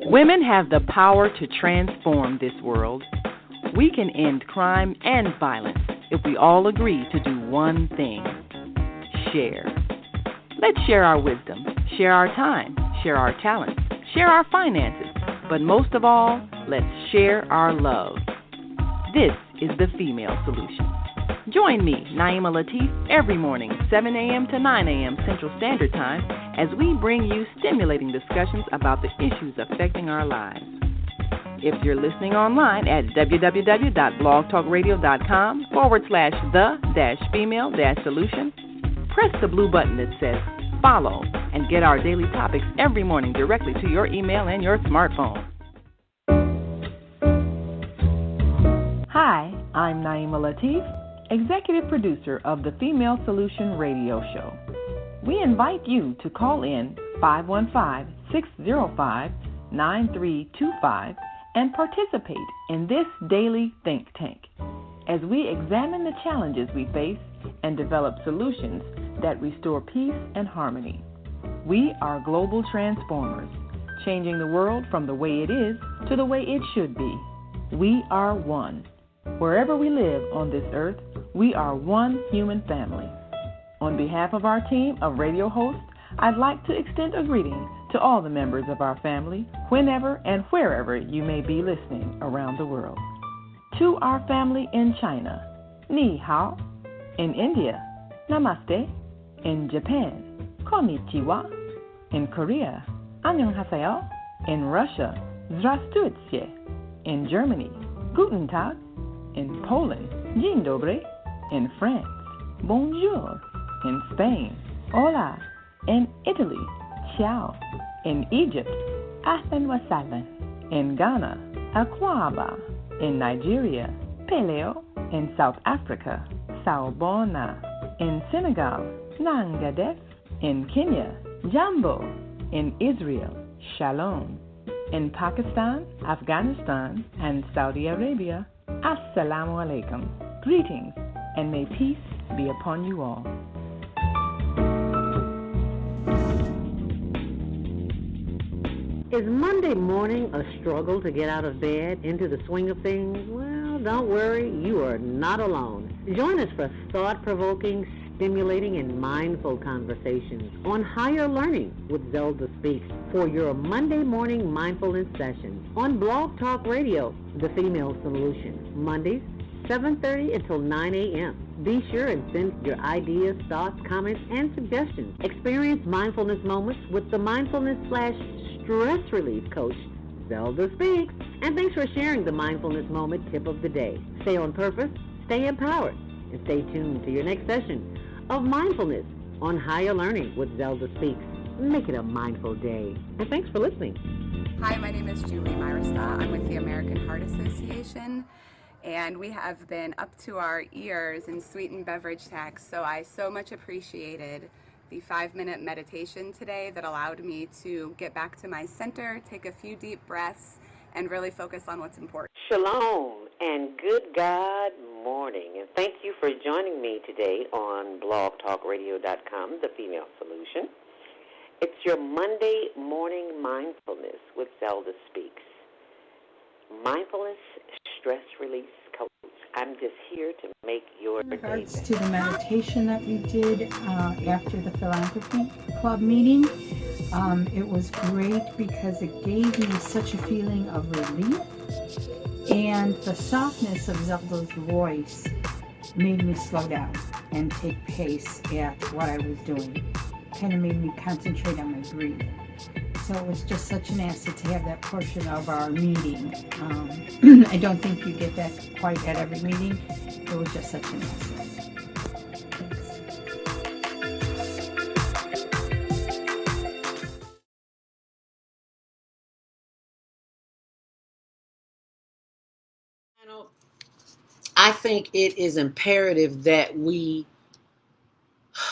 Women have the power to transform this world. We can end crime and violence if we all agree to do one thing: share. Let's share our wisdom, share our time, share our talents, share our finances, but most of all, let's share our love. This is the Female Solution. Join me, Naima Latif, every morning, 7 a.m. to 9 a.m. Central Standard Time, as we bring you stimulating discussions about the issues affecting our lives. If you're listening online at www.blogtalkradio.com/the-female-solution, press the blue button that says follow and get our daily topics every morning directly to your email and your smartphone. Hi, I'm Naima Latif, Executive Producer of the Female Solution Radio Show. We invite you to call in 515-605-9325 and participate in this daily think tank as we examine the challenges we face and develop solutions that restore peace and harmony. We are global transformers, changing the world from the way it is to the way it should be. We are one. Wherever we live on this earth, we are one human family. On behalf of our team of radio hosts, I'd like to extend a greeting to all the members of our family, whenever and wherever you may be listening around the world. To our family in China, Ni Hao. In India, Namaste. In Japan, Konnichiwa. In Korea, Annyeonghaseyo. In Russia, Здравствуйте. In Germany, Guten Tag. In Poland, Dzień dobry. In France, Bonjour. In Spain, Hola. In Italy, Ciao. In Egypt, Ahlan wa sahlan. In Ghana, Akwaba. In Nigeria, Peleo. In South Africa, Sawubona. In Senegal, Nangadef. In Kenya, Jambo. In Israel, Shalom. In Pakistan, Afghanistan, and Saudi Arabia, Assalamu alaikum. Greetings, and may peace be upon you all. Is Monday morning a struggle to get out of bed, into the swing of things? Well, don't worry, you are not alone. Join us for thought-provoking, stimulating, and mindful conversations on Hgher Learning with ZeldaSpeaks for your Monday morning mindfulness sessions on Blog Talk Radio, The Female Solution, Mondays, 7:30 until 9 a.m. Be sure and send your ideas, thoughts, comments, and suggestions. Experience mindfulness moments with the mindfulness/stress relief coach, ZeldaSpeaks. And thanks for sharing the mindfulness moment tip of the day. Stay on purpose, stay empowered, and stay tuned to your next session of mindfulness on Hgher Learning with ZeldaSpeaks. Make it a mindful day. And thanks for listening. Hi, my name is Julie Myrista. I'm with the American Heart Association, and we have been up to our ears in sweetened beverage tax, so I so much appreciated the 5-minute meditation today that allowed me to get back to my center, take a few deep breaths, and really focus on what's important. Shalom and good God morning. And thank you for joining me today on blogtalkradio.com, The Female Solution. It's your Monday morning mindfulness with ZeldaSpeaks. Mindfulness stress release coach. I'm just here to make your day better. In regards to the meditation that we did after the Philanthropy Club meeting, it was great because it gave me such a feeling of relief, and the softness of Zelda's voice made me slow down and take pace at what I was doing. Kind of made me concentrate on my breathing. So it was just such an asset to have that portion of our meeting. I don't think you get that quite at every meeting. It was just such an asset. Thanks. I think it is imperative that we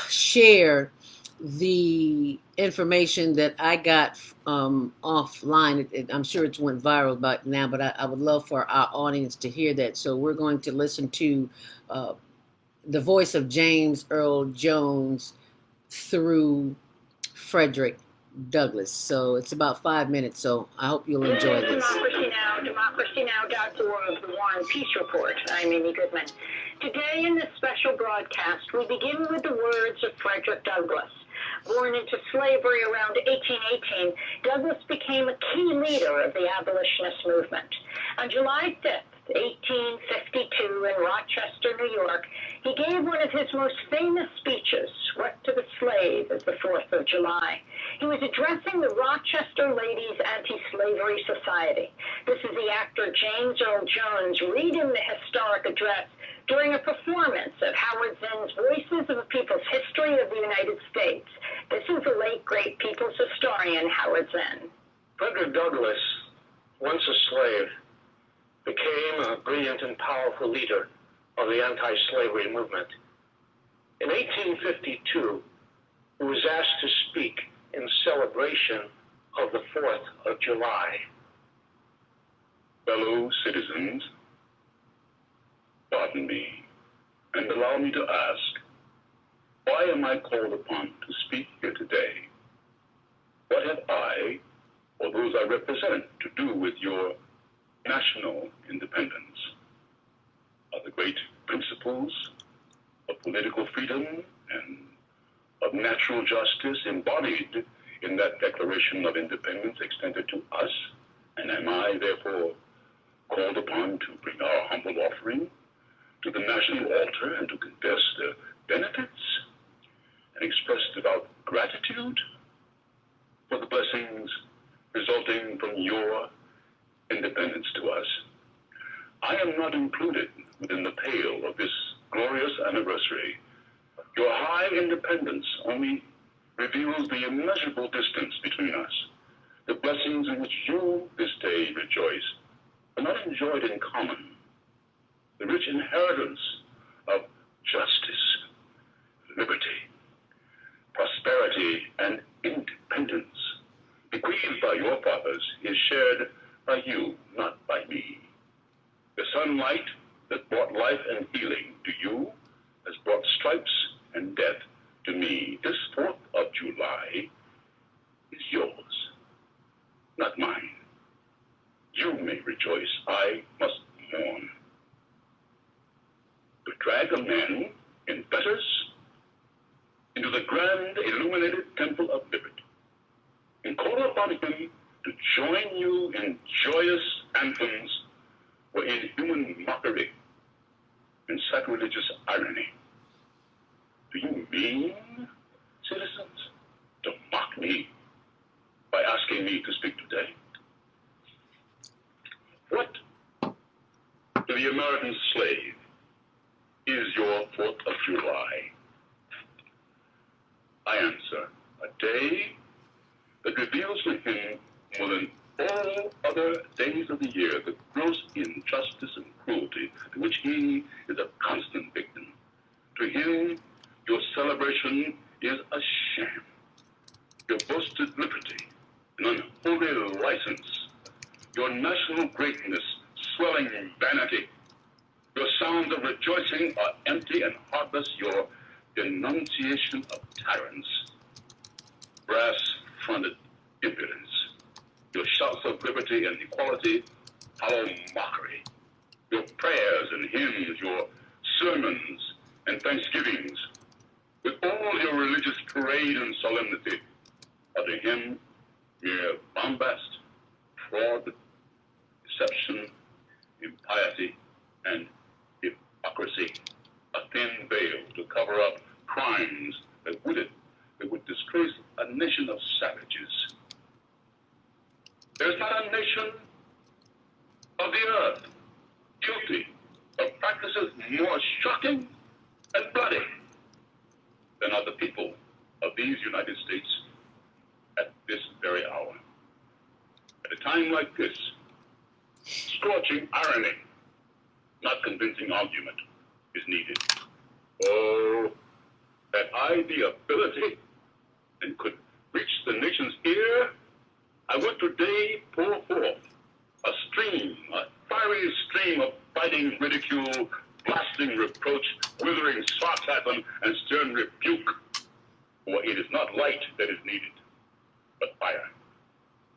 share the information that I got offline. I'm sure it's went viral about now, but I would love for our audience to hear that. So we're going to listen to the voice of James Earl Jones through Frederick Douglas. So it's about 5 minutes, so I hope you'll enjoy this. DemocracyNow.org, the War and Peace Report. I'm Amy Goodman. Today in this special broadcast, we begin with the words of Frederick Douglass. Born into slavery around 1818, Douglass became a key leader of the abolitionist movement. On July 5th, 1852, in Rochester, New York, he gave one of his most famous speeches, What to the Slave is the 4th of July. He was addressing the Rochester Ladies Anti-Slavery Society. This is the actor James Earl Jones reading the historic address during a performance of Howard Zinn's Voices of a People's History of the United States. This is the late, great people's historian, Howard Zinn. Frederick Douglass, once a slave, became a brilliant and powerful leader of the anti-slavery movement. In 1852, he was asked to speak in celebration of the 4th of July. Fellow citizens, pardon me, and allow me to ask, why am I called upon to speak here today? What have I, or those I represent, to do with your national independence? Are the great principles of political freedom and of natural justice embodied in that Declaration of Independence extended to us? And am I, therefore, called upon to bring our humble offering to the national altar and to confess the benefits and express devout gratitude for the blessings resulting from your independence to us? I am not included within the pale of this glorious anniversary. Your high independence only reveals the immeasurable distance between us. The blessings in which you this day rejoice are not enjoyed in common. The rich inheritance of justice, liberty, prosperity, and independence bequeathed by your fathers is shared by you, not by me. The sunlight that brought life and healing to you has brought stripes and death to me. This 4th of July is yours, not mine. You may rejoice, I must mourn. To drag a man in fetters into the grand illuminated temple of liberty and call upon him to join you in joyous anthems or in human mockery and sacrilegious irony. Do you mean, citizens, to mock me by asking me to speak today? What to the American slave is your 4th of July? I answer, a day that reveals to him more than all other days of the year the gross injustice and cruelty to which he is a constant victim. To him, your celebration is a sham. Your boasted liberty, an unholy license, your national greatness, swelling vanity. Your sounds of rejoicing are empty and heartless, your denunciation of tyrants, brass-fronted impudence. Your shouts of liberty and equality, hollow mockery. Your prayers and hymns, your sermons and thanksgivings, with all your religious parade and solemnity, are to him mere bombast, fraud, deception, impiety, and hypocrisy, a thin veil to cover up crimes that would disgrace a nation of savages. There's not a nation of the earth guilty of practices more shocking and bloody than are the people of these United States at this very hour. At a time like this, scorching irony, not convincing argument, is needed. Oh, had I the ability and could reach the nation's ear, I would today pour forth a fiery stream of biting ridicule, blasting reproach, withering sarcasm, and stern rebuke. For it is not light that is needed, but fire.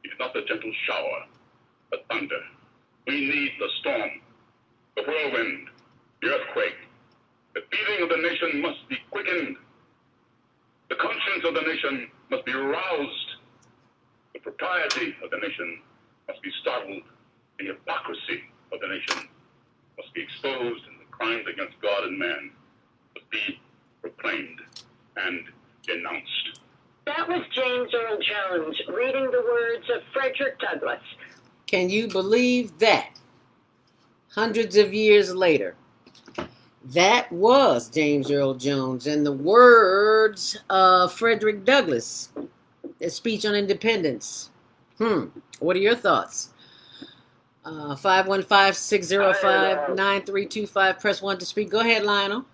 It is not the gentle shower, but thunder. We need the storm, the whirlwind, the earthquake. The feeling of the nation must be quickened. The conscience of the nation must be aroused. The propriety of the nation must be startled. The hypocrisy of the nation must be exposed, and the crimes against God and man must be proclaimed and denounced. That was James Earl Jones reading the words of Frederick Douglass. Can you believe that? Hundreds of years later, that was James Earl Jones and the words of Frederick Douglass, his speech on independence. What are your thoughts? 515-605-9325. Press 1 to speak. Go ahead, Lionel.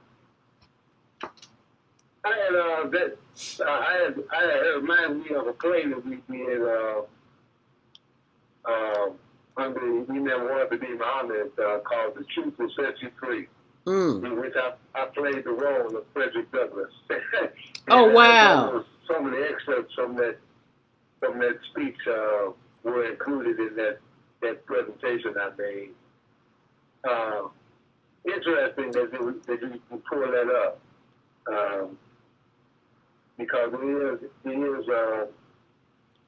It reminds me of a play that we did under We Never Wanted to Be Muhammad called The Truth Will Set You Free, in which I played the role of Frederick Douglass. Oh, wow. Some of the excerpts from that speech were included in that presentation I made. Interesting that you pull that up. Because it is a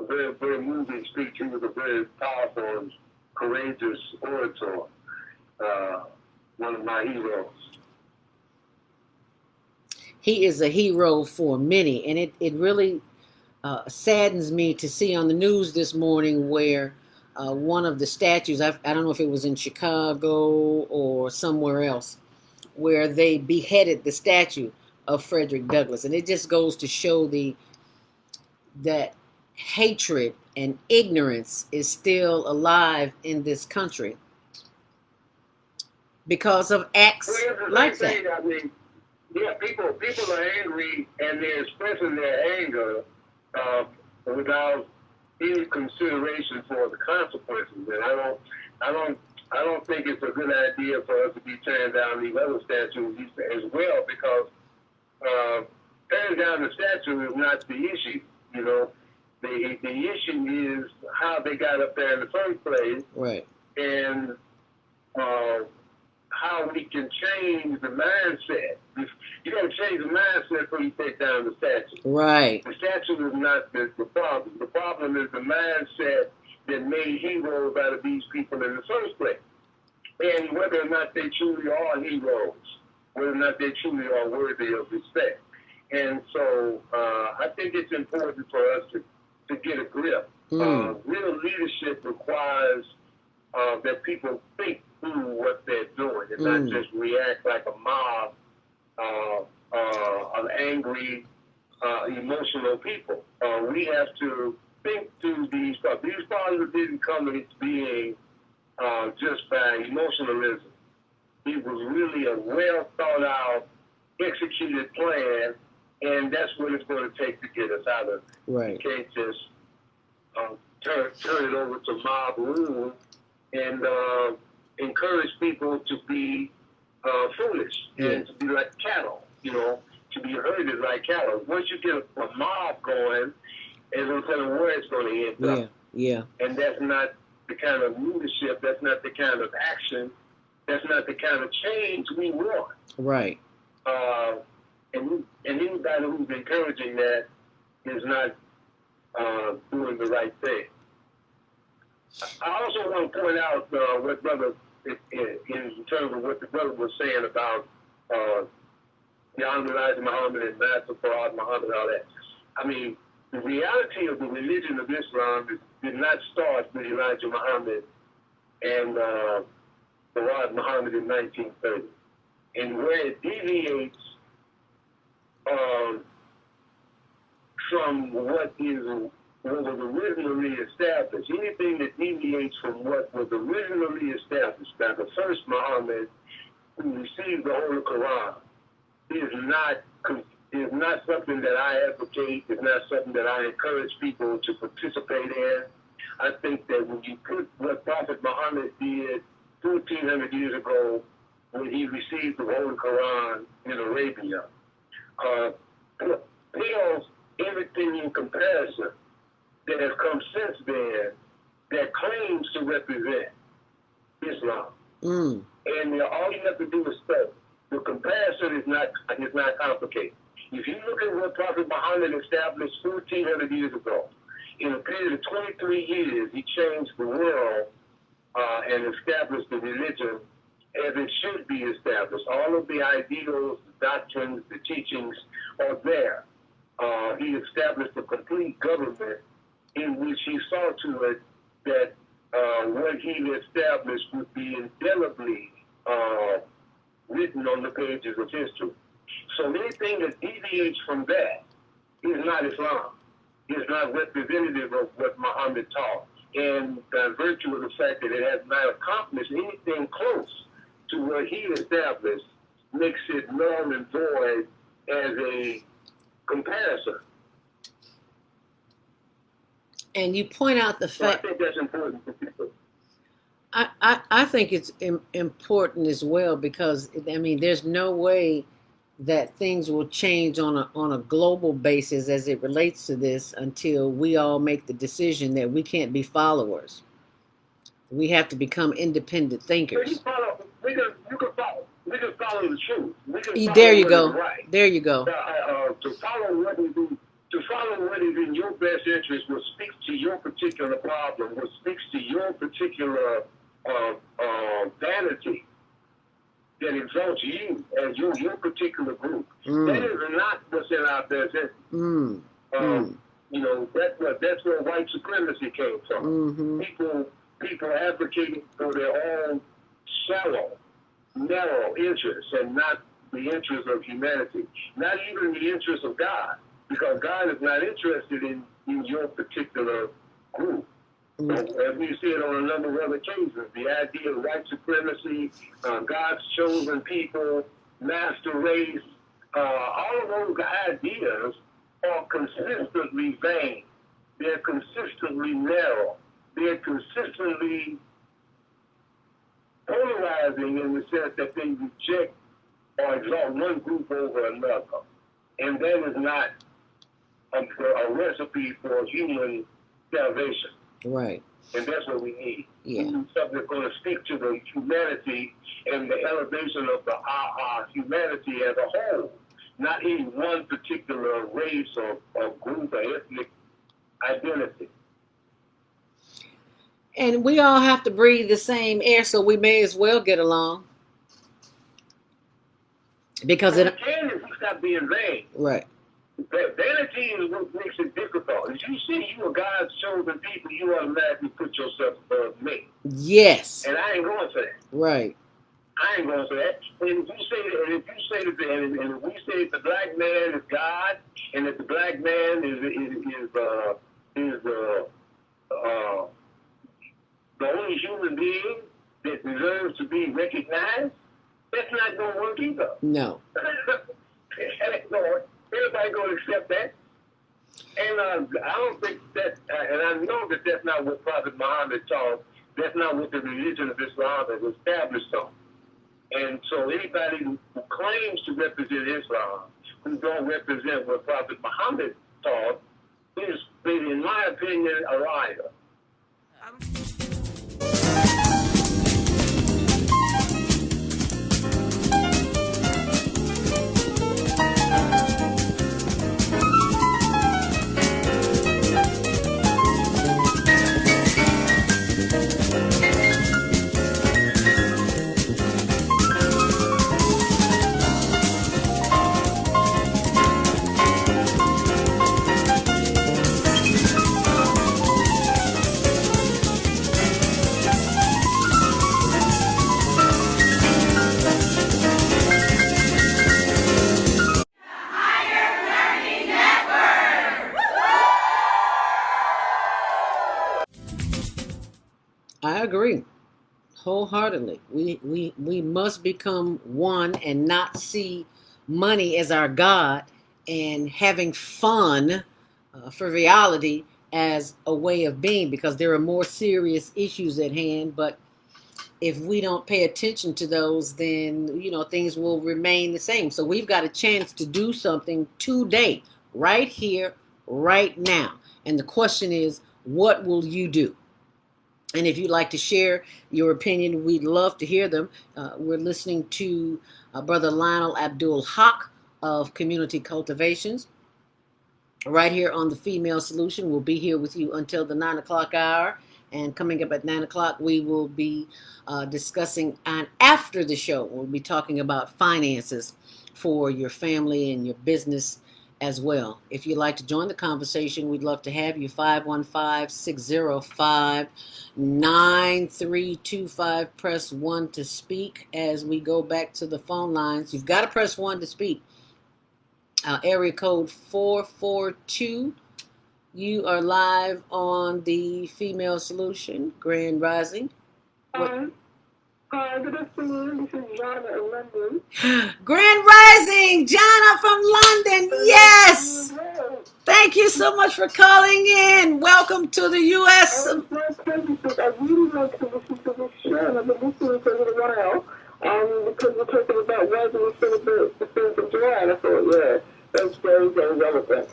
very, very moving speech. He was a very powerful and courageous orator, one of my heroes. He is a hero for many, and it really saddens me to see on the news this morning where one of the statues, I don't know if it was in Chicago or somewhere else, where they beheaded the statue of Frederick Douglass. And it just goes to show that hatred and ignorance is still alive in this country because of acts like that. I mean, yeah, people are angry and they're expressing their anger without any consideration for the consequences. And I don't think it's a good idea for us to be tearing down these other statues as well, because tearing down the statue is not the issue. You know, the issue is how they got up there in the first place, right? And how we can change the mindset. You don't change the mindset before you take down the statue. Right. The statue is not the problem. The problem is the mindset that made heroes out of these people in the first place, and whether or not they truly are heroes, whether or not they truly are worthy of respect. And so I think it's important for us to get a grip. Real leadership requires that people think through what they're doing and not just react like a mob of angry, emotional people. We have to think through these problems. These problems didn't come into being just by emotionalism. It was really a well thought out, executed plan, and that's what it's going to take to get us out of it. Right. You can't just turn it over to mob rule and encourage people to be foolish and to be like cattle, you know, to be herded like cattle. Once you get a mob going, it's going to tell them where it's going to end up. Yeah. And that's not the kind of leadership, that's not the kind of action, that's not the kind of change we want. Right. And anybody who's encouraging that is not doing the right thing. I also want to point out what brother, in terms of what the brother was saying about the Elijah Muhammad and Master Farad Muhammad, all that. I mean, the reality of the religion of Islam did not start with Elijah Muhammad and Farad Muhammad in 1930. And where it deviates from what was originally established, anything that deviates from what was originally established by the first Muhammad who received the Holy Quran is not something that I advocate, is not something that I encourage people to participate in. I think that when you put what Prophet Muhammad did 1,400 years ago when he received the Holy Quran in Arabia, pales everything in comparison that has come since then that claims to represent Islam. And all you have to do is study. The comparison is not complicated. If you look at what Prophet Muhammad established 1,400 years ago, in a period of 23 years, he changed the world and established the religion as it should be established. All of the ideals, the doctrines, the teachings are there. He established a complete government in which he saw to it that what he established would be indelibly written on the pages of history. So anything that deviates from that is not Islam. It's not representative of what Muhammad taught. And by virtue of the fact that it has not accomplished anything close to what he established makes it null and void as a comparison. And you point out the fact. So I think that's important for people. I think it's important as well because, I mean, there's no way that things will change on a global basis as it relates to this until we all make the decision that we can't be followers. We have to become independent thinkers. You can follow the truth. There you go. Right. There you go. To follow what is in your best interest, what speaks to your particular problem, what speaks to your particular vanity, that exalts you as your particular group. That is not what's in our best interest. You know, that's where white supremacy came from. People advocating for their own shallow, narrow interests and not the interests of humanity, not even the interests of God, because God is not interested in your particular group. So, as we said on a number of other occasions, the idea of white supremacy, God's chosen people, master race, all of those ideas are consistently vain. They're consistently narrow. They're consistently polarizing in the sense that they reject or exalt one group over another. And that is not a recipe for human salvation. Right. And that's what we need. Yeah. We need something that's going to speak to the humanity and the elevation of our humanity as a whole, not any one particular race or group or ethnic identity. And we all have to breathe the same air, so we may as well get along. Because it can if we stop being vain. Right. Vanity is what makes it difficult. If you see you are God's chosen people, you automatically put yourself above me. Yes. And I ain't going for that. Right. I ain't going for that. And if we say that the black man is God, and that the black man is the only human being that deserves to be recognized, that's not going to work either. No. Everybody going to accept that. And I don't think that, and I know that that's not what Prophet Muhammad taught. That's not what the religion of Islam has established on. And so anybody who claims to represent Islam, who don't represent what Prophet Muhammad taught, is, in my opinion, a liar. I agree wholeheartedly. We must become one and not see money as our God and having fun, frivolity as a way of being, because there are more serious issues at hand. But if we don't pay attention to those, then, you know, things will remain the same. So we've got a chance to do something today, right here, right now. And the question is, what will you do? And if you'd like to share your opinion, we'd love to hear them. We're listening to Brother Lionel Abdul Haaque of Community Cultivations right here on the Female Solution. We'll be here with you until the 9 o'clock hour. And coming up at 9 o'clock, we will be discussing, and after the show, we'll be talking about finances for your family and your business as well. If you'd like to join the conversation, we'd love to have you. 515-605-9325. Press 1 to speak as we go back to the phone lines. You've got to press 1 to speak. Area code 442. You are live on the Female Solution, Grand Rising. Hi, good afternoon. This is Jana in London. Grand Rising, Jana from London. Yes. Thank you so much for calling in. Welcome to the U.S. It's my pleasure because I really want to listen to this show, and I've been listening for a little while because we're talking about why do we celebrate the 4th of July, and I thought, yeah, that's very, very relevant.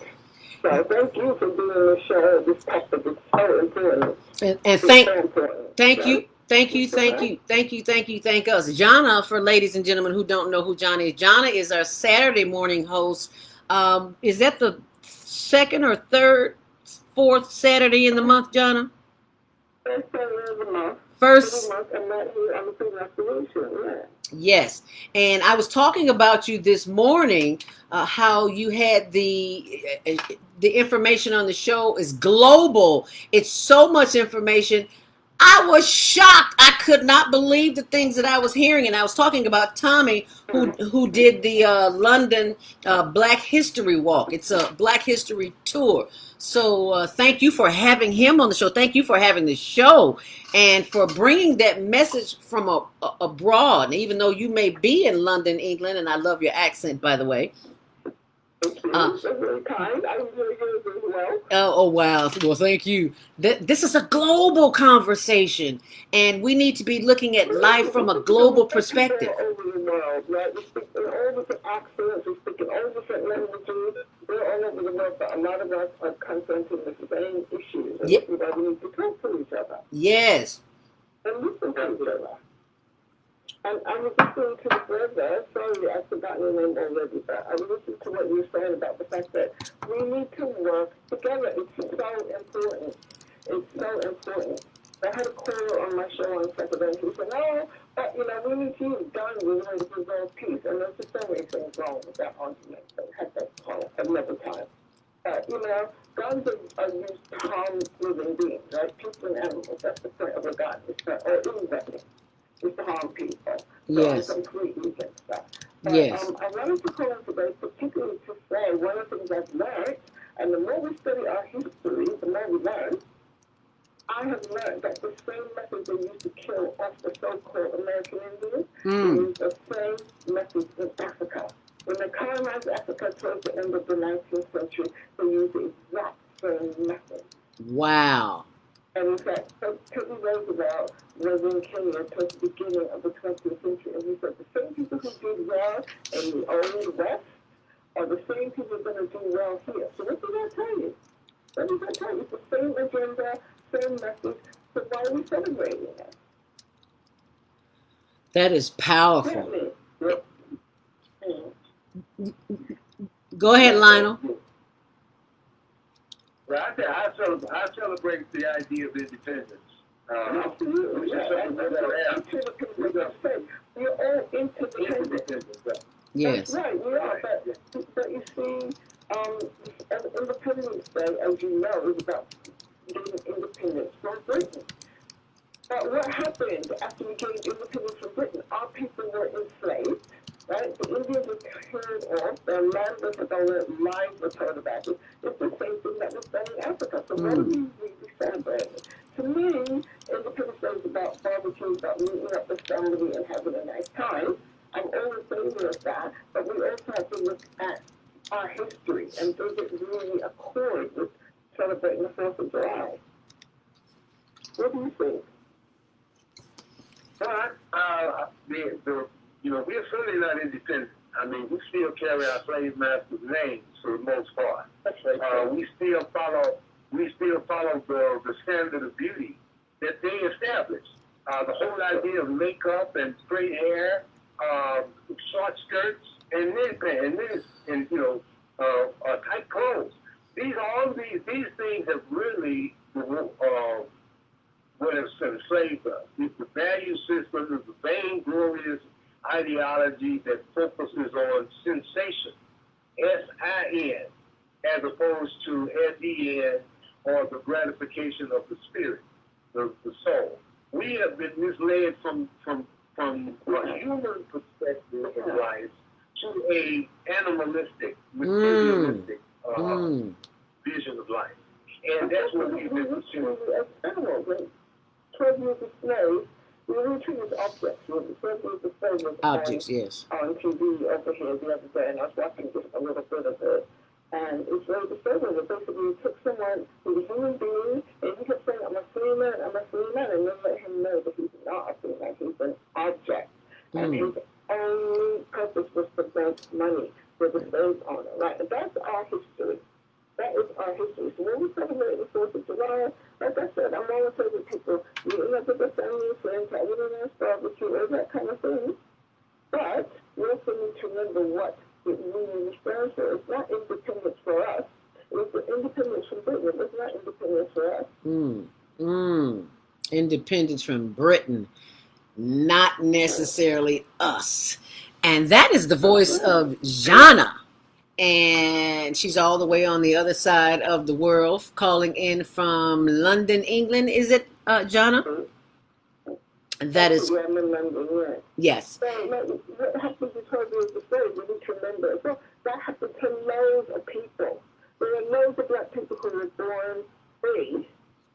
So thank you for doing the show. This topic is so important. And thank us. Jana, for ladies and gentlemen who don't know who Jana is our Saturday morning host. Is that the second or third, fourth Saturday in the month, Jana? First Saturday of the month. First. I'm not here on the Female Solution, yeah. Yes, and I was talking about you this morning, how you had the information on the show is global. It's so much information. I was shocked. I could not believe the things that I was hearing. And I was talking about Tommy, who did the London Black History Walk. It's a Black History tour. So thank you for having him on the show. Thank you for having the show and for bringing that message from abroad. Even though you may be in London, England, and I love your accent, by the way. Very kind. I really good as well. Oh, wow. Well, thank you. This is a global conversation, and we need to be looking at life from a global perspective. All over the world, right? We speak in all different accents. We speak in all different languages. We're all over the world, but a lot of us are confronting the same issues. And that's why we need to talk to each other. Yes. And listen to each other. And I was listening to the brother, sorry, I've forgotten your name already, but I was listening to what you were saying about the fact that we need to work together. It's so important. It's so important. I had a caller on my show on Saturday, and he said, oh, but, you know, we need to use guns in order to resolve peace. And there's just so many things wrong with that argument. So I had that call another time. You know, guns are used to harm living beings, right? People and animals. That's the point of a gun. It's not, or any weapon. It's to harm people. Yes. So I completely get that. But, yes. I wanted to call in today particularly to say one of the things I've learned, and the more we study our history, the more we learn. I have learned that the same methods they used to kill off the so-called American Indians, they used the same methods in Africa. When they colonized Africa towards the end of the 19th century, they used the exact same method. Wow. And in fact, Teddy Roosevelt was in Kenya towards the beginning of the 20th century, and he said the same people who did well in the old West are the same people who are going to do well here. So what does that tell you? What does that tell you? It's the same agenda, same message, so why are we celebrating it? That is powerful. Go ahead, Lionel. Well, I celebrate the idea of independence. Absolutely. We're all interdependent. Yes. That's right, we are. But you see, Independence Day, as you know, is about getting independence from Britain. But what happened after we gained independence from Britain? Our people were enslaved. Right? The Indians were turned off, their land was stolen, lives were turned back. It's the same thing that was done in Africa. So what do we celebrate? To me, Independence Day is about barbecue, about meeting up with somebody and having a nice time. I'm all in favor of that, but we also have to look at our history and does it really accord with celebrating the 4th of July? What do you think? You know, we're certainly not independent. I mean, we still carry our slave master's name. for the most part. We still follow the standard of beauty that they established. The whole idea of makeup and straight hair, short skirts, and knitting and tight clothes. These things have really what has enslaved us. It's the value system, it's the vainglorious ideology that focuses on sensation, S-I-N, as opposed to S-E-N, or the gratification of the spirit, the soul. We have been misled from a human perspective of life to a animalistic, materialistic vision of life. And that's what we've been pursuing. As animals, when 12 years of slaves, we were treated as objects. 12 years of slaves was Objects, yes. on TV over here the other day, and I was watching just a little bit of it. And it's very disturbing that basically you took someone who's a human being, and you kept saying, I'm a free man, and then let him know that he's not a free man, he's an object. And his only purpose was to make money for the slave owner, right? And that's our history. That is our history. So when we celebrate the 4th of July, like I said, I'm always telling people, you up with the family and friends, having a nice barbecue, all that kind of thing. But we also need to remember what it really stands for. It's not independence for us. It's the independence from Britain. It's not independence for us. Independence from Britain, not necessarily us. And that is the voice of Jana. And she's all the way on the other side of the world, calling in from London, England. Is it, Jana? That is. I'm in London, yeah. Yes. So, what happens with her is the story we need to remember. So that happened to loads of people. There are loads of black people who were born free,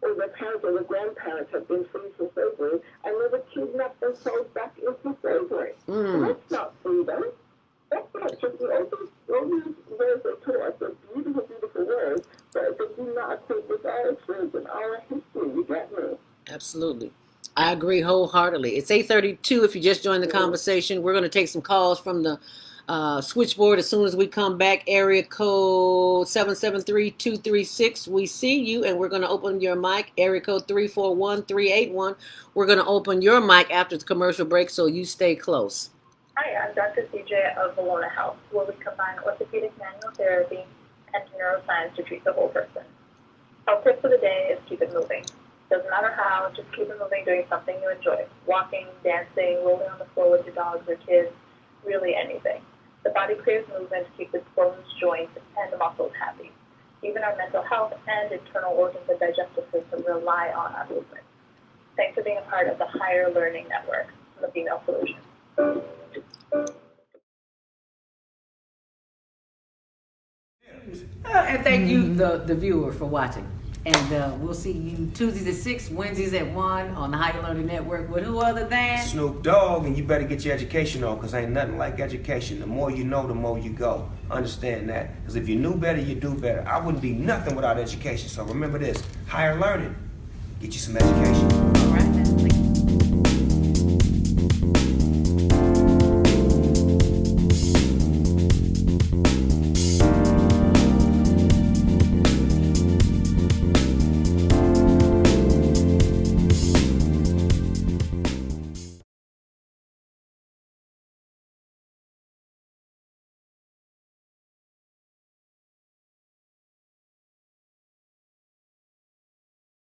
or their parents or their grandparents have been free from slavery, and they were kidnapped and sold back into slavery. That's not freedom. That's not just all these words are taught us are beautiful, beautiful words, but they do not equate with our experience and our history. You get me? Absolutely. I agree wholeheartedly. It's 8:32. If you just joined the conversation, we're going to take some calls from the switchboard as soon as we come back. Area code 773-236. We see you, and we're going to open your mic. Area code 341-381. We're going to open your mic after the commercial break, so you stay close. Hi, I'm Dr. CJ of Valona Health, where we combine orthopedic manual therapy and neuroscience to treat the whole person. Our tip for the day is keep it moving. Doesn't matter how, just keep it moving, doing something you enjoy. Walking, dancing, rolling on the floor with your dogs or kids, really anything. The body craves movement to keep its bones, joints, and the muscles happy. Even our mental health and internal organs and digestive system rely on our movement. Thanks for being a part of the Hgher Learning Network, the Female Solution. And thank you, the viewer, for watching. And we'll see you Tuesdays at 6, Wednesdays at 1 on the Hgher Learning Network with who other than Snoop Dogg. And you better get your education on, because ain't nothing like education. The more you know, the more you go. Understand that. Because if you knew better, you do better. I wouldn't be nothing without education. So remember this, Hgher Learning. Get you some education. All right, then.